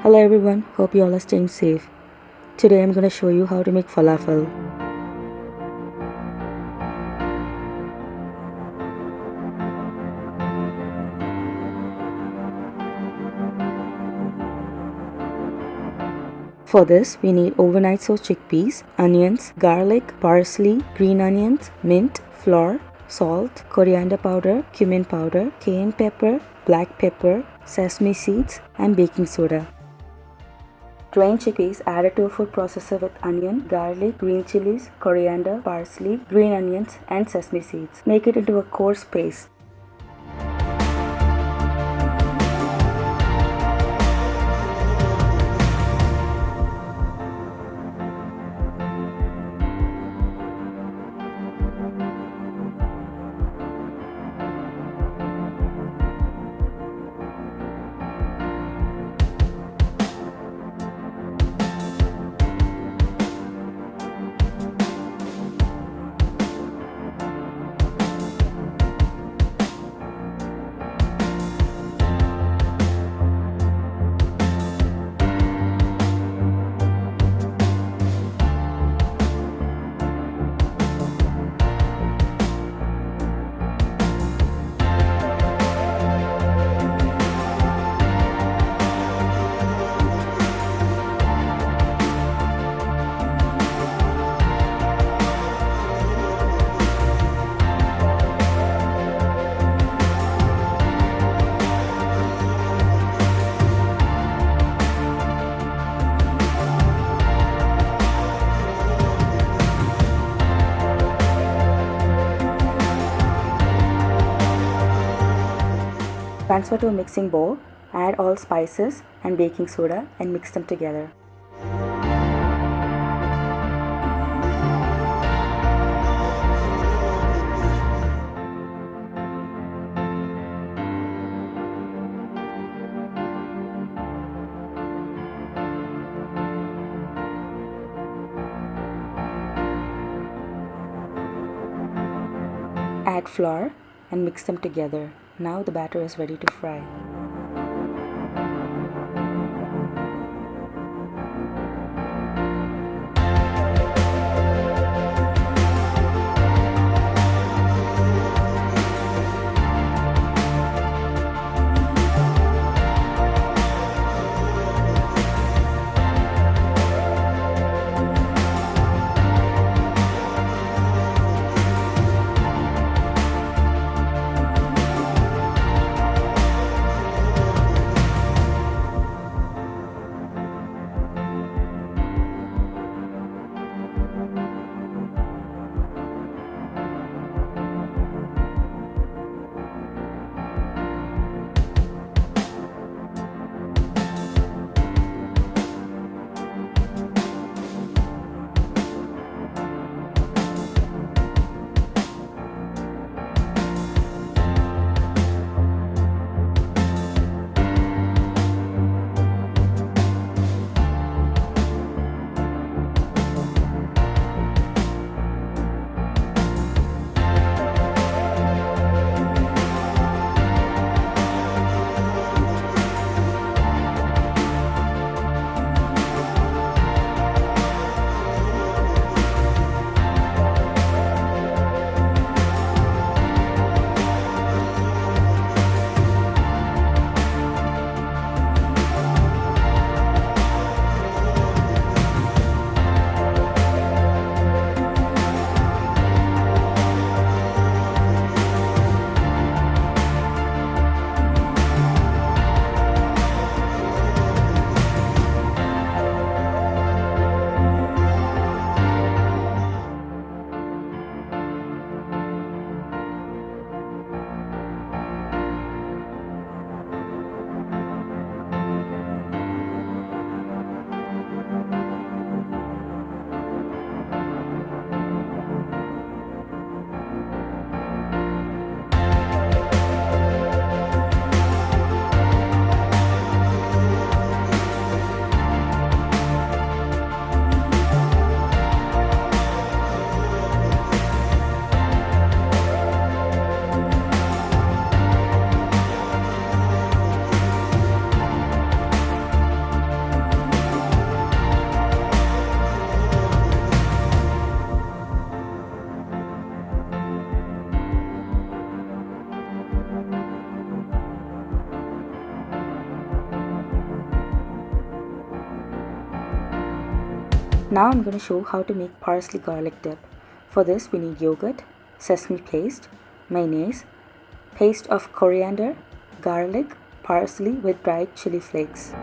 Hello everyone, hope you all are staying safe. Today I'm gonna show you how to make falafel. For this, we need overnight soaked chickpeas, onions, garlic, parsley, green onions, mint, flour, salt, coriander powder, cumin powder, cayenne pepper, black pepper, sesame seeds, and baking soda. Drain chickpeas, add it to a food processor with onion, garlic, green chilies, coriander, parsley, green onions, and sesame seeds. Make it into a coarse paste. Transfer to a mixing bowl, add all spices and baking soda and mix them together. Add flour and mix them together. Now the batter is ready to fry. Now I'm going to show how to make parsley garlic dip. For this we need yogurt, sesame paste, mayonnaise, paste of coriander, garlic, parsley with dried chili flakes.